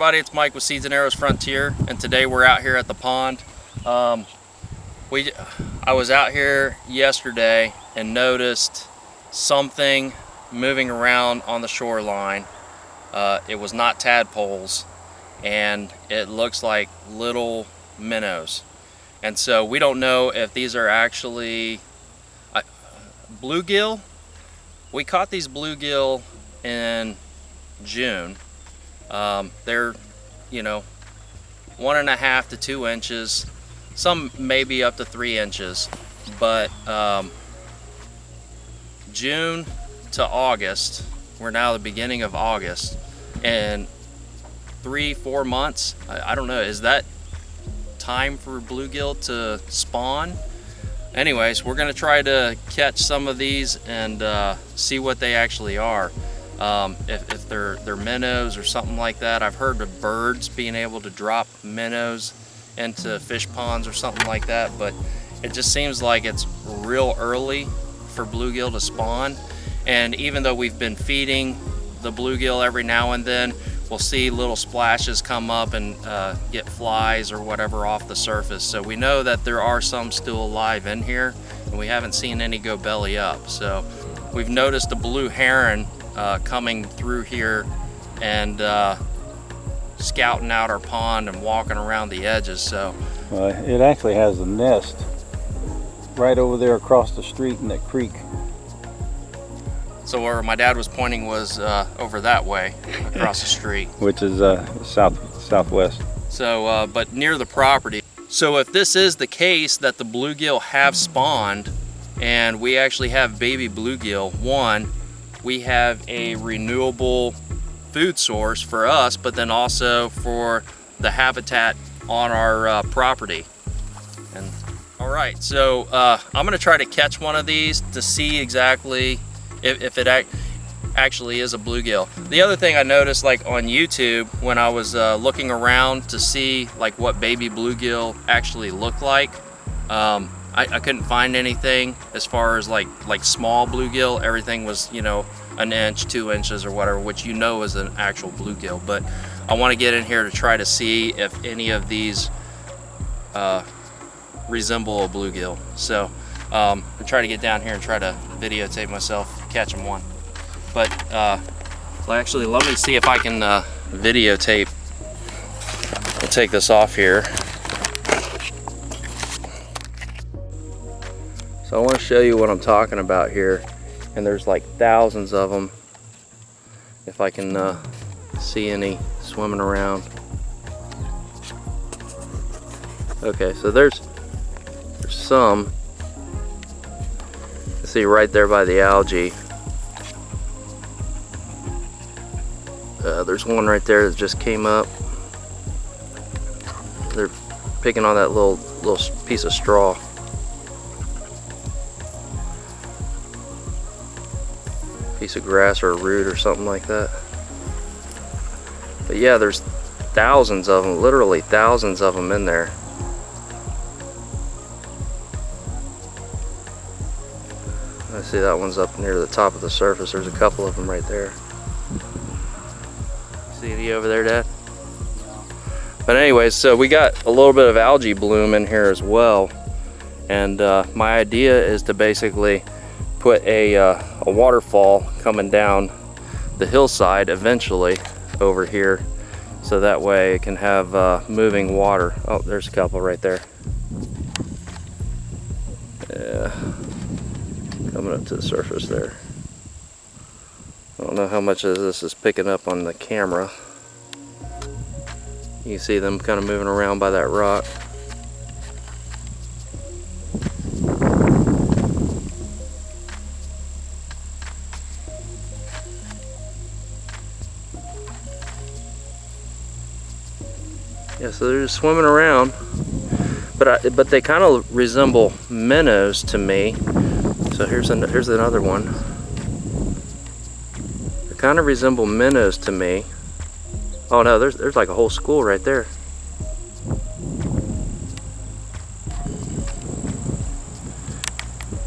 everybody, it's Mike with Seeds and Arrows Frontier, and today we're out here at the pond. I was out here yesterday and noticed something moving around on the shoreline. It was not tadpoles, and it looks like little minnows. And so we don't know if these are actually bluegill. We caught these bluegill in June. They're, 1.5 to 2 inches, some maybe up to 3 inches, but June to August, we're now the beginning of August, and 3-4 months, I don't know, is that time for bluegill to spawn? Anyways, we're gonna try to catch some of these and see what they actually are. If they're minnows or something like that. I've heard of birds being able to drop minnows into fish ponds or something like that, but it just seems like it's real early for bluegill to spawn. And even though we've been feeding the bluegill every now and then, we'll see little splashes come up and get flies or whatever off the surface. So we know that there are some still alive in here, and we haven't seen any go belly up. So we've noticed a blue heron coming through here and scouting out our pond and walking around the edges. So it actually has a nest right over there across the street in that creek. So where my dad was pointing was over that way across the street, which is southwest. So but near the property. So if this is the case that the bluegill have spawned and we actually have baby bluegill, one, we have a renewable food source for us, but then also for the habitat on our property. And all right, so I'm gonna try to catch one of these to see exactly if it actually is a bluegill. The other thing I noticed, like on YouTube, when I was looking around to see like what baby bluegill actually look like, I couldn't find anything as far as like small bluegill. Everything was, 1 inch, 2 inches or whatever, which is an actual bluegill. But I want to get in here to try to see if any of these resemble a bluegill. So I'm trying to get down here and try to videotape myself catching one. But actually, let me see if I can videotape. I'll take this off here. So I want to show you what I'm talking about here, and there's like thousands of them. If I can see any swimming around. Okay, so there's some. You see right there by the algae. There's one right there that just came up. They're picking on that little piece of straw. Piece of grass or a root or something like that. But yeah, there's thousands of them, literally thousands of them in there. I see that one's up near the top of the surface. There's a couple of them right there. See any over there, Dad? But anyways, so we got a little bit of algae bloom in here as well, and my idea is to basically put a waterfall coming down the hillside eventually over here, so that way it can have moving water. Oh, there's a couple right there. Yeah, coming up to the surface there. I don't know how much of this is picking up on the camera. You can see them kind of moving around by that rock. Yeah, so they're just swimming around, but they kind of resemble minnows to me. So here's another one. They kind of resemble minnows to me. Oh no, there's like a whole school right there.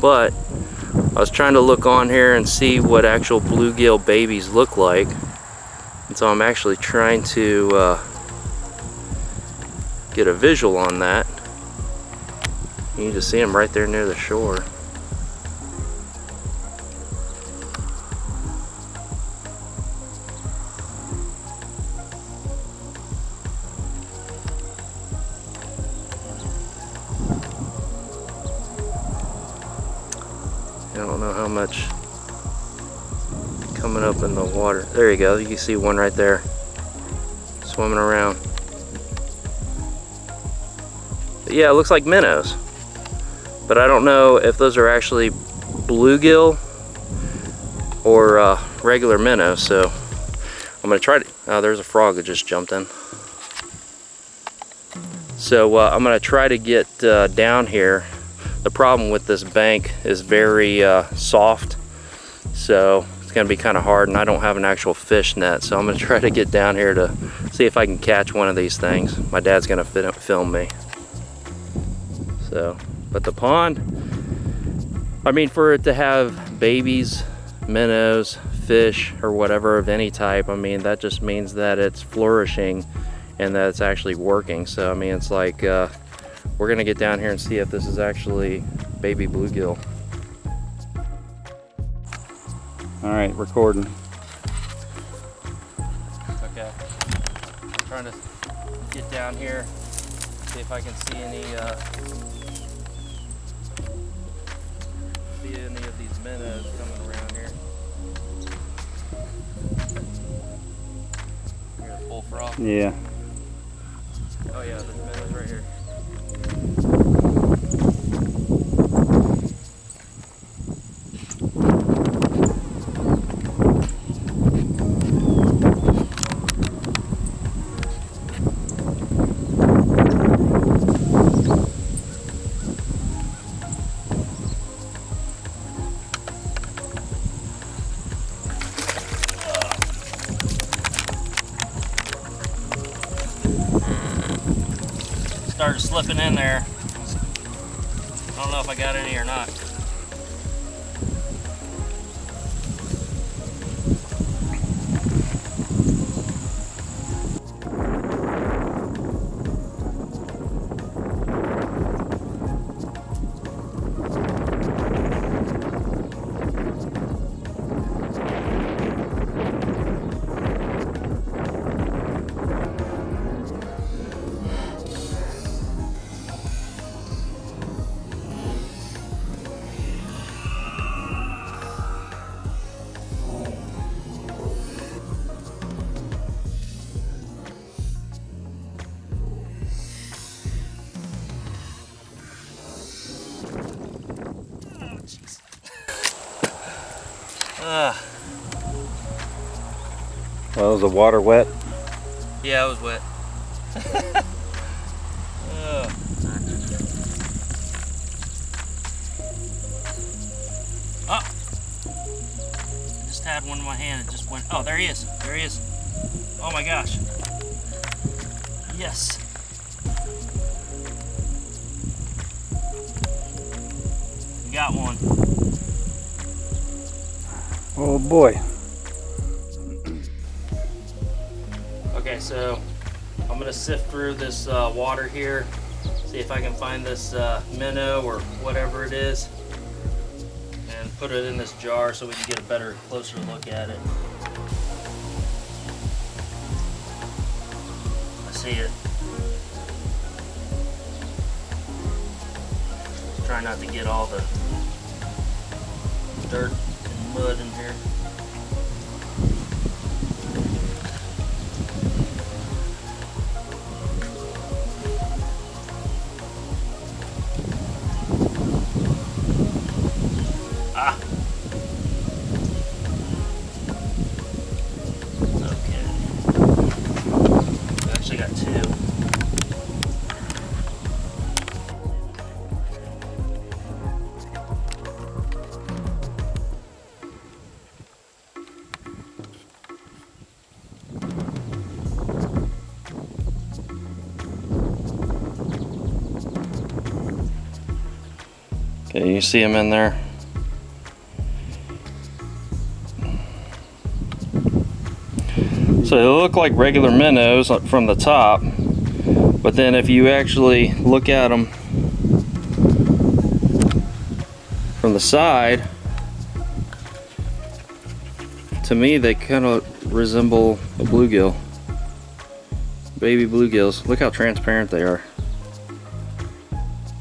But I was trying to look on here and see what actual bluegill babies look like. And So I'm actually trying to get a visual on that. You can just see them right there near the shore. I don't know how much coming up in the water. There you go. You can see one right there swimming around. But yeah, it looks like minnows. But I don't know if those are actually bluegill or regular minnows. So I'm gonna try to. Oh, there's a frog that just jumped in. So I'm gonna try to get down here. The problem with this bank is very soft, so it's gonna be kind of hard, and I don't have an actual fish net, so I'm gonna try to get down here to see if I can catch one of these things. My dad's gonna film me. So, but the pond, I mean, for it to have babies, minnows, fish, or whatever of any type, I mean, that just means that it's flourishing and that it's actually working. So I mean, it's like we're gonna get down here and see if this is actually baby bluegill. All right, recording. Okay, I'm trying to get down here, see if I can see any of these minnows coming around here. Here's a bullfrog. Yeah. Oh yeah, there's minnows right here. Started slipping in there. I don't know if I got any or not. Well, is the water wet? Yeah, it was wet. Oh! I just had one in my hand. It just went. Oh, there he is. There he is. Oh my gosh. Yes. We got one. Oh boy. Okay, so I'm gonna sift through this water here, see if I can find this minnow or whatever it is, and put it in this jar so we can get a better, closer look at it. I see it. Try not to get all the dirt and mud in here. Okay, you see them in there? So they look like regular minnows from the top, but then if you actually look at them from the side, to me they kind of resemble a bluegill. Baby bluegills. Look how transparent they are.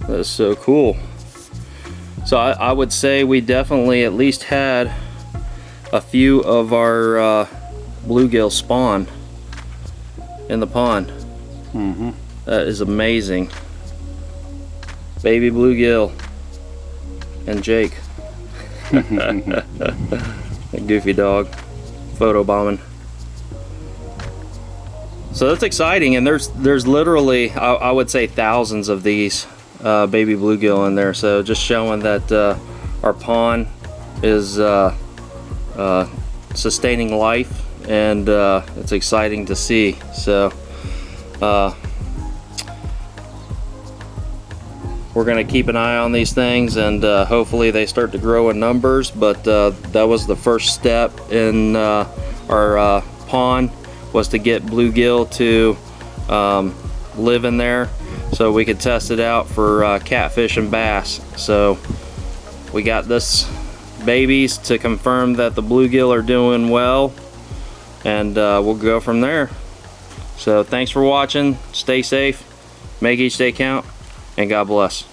That is so cool. So I would say we definitely at least had a few of our bluegill spawn in the pond. Mm-hmm. That is amazing. Baby bluegill and Jake. A goofy dog. Photo bombing. So that's exciting, and there's literally I would say thousands of these baby bluegill in there. So just showing that our pond is sustaining life, and it's exciting to see. So we're gonna keep an eye on these things, and hopefully they start to grow in numbers. But that was the first step in our pond, was to get bluegill to live in there so we could test it out for catfish and bass. So we got this babies to confirm that the bluegill are doing well, and we'll go from there. So thanks for watching. Stay safe, make each day count, and God bless.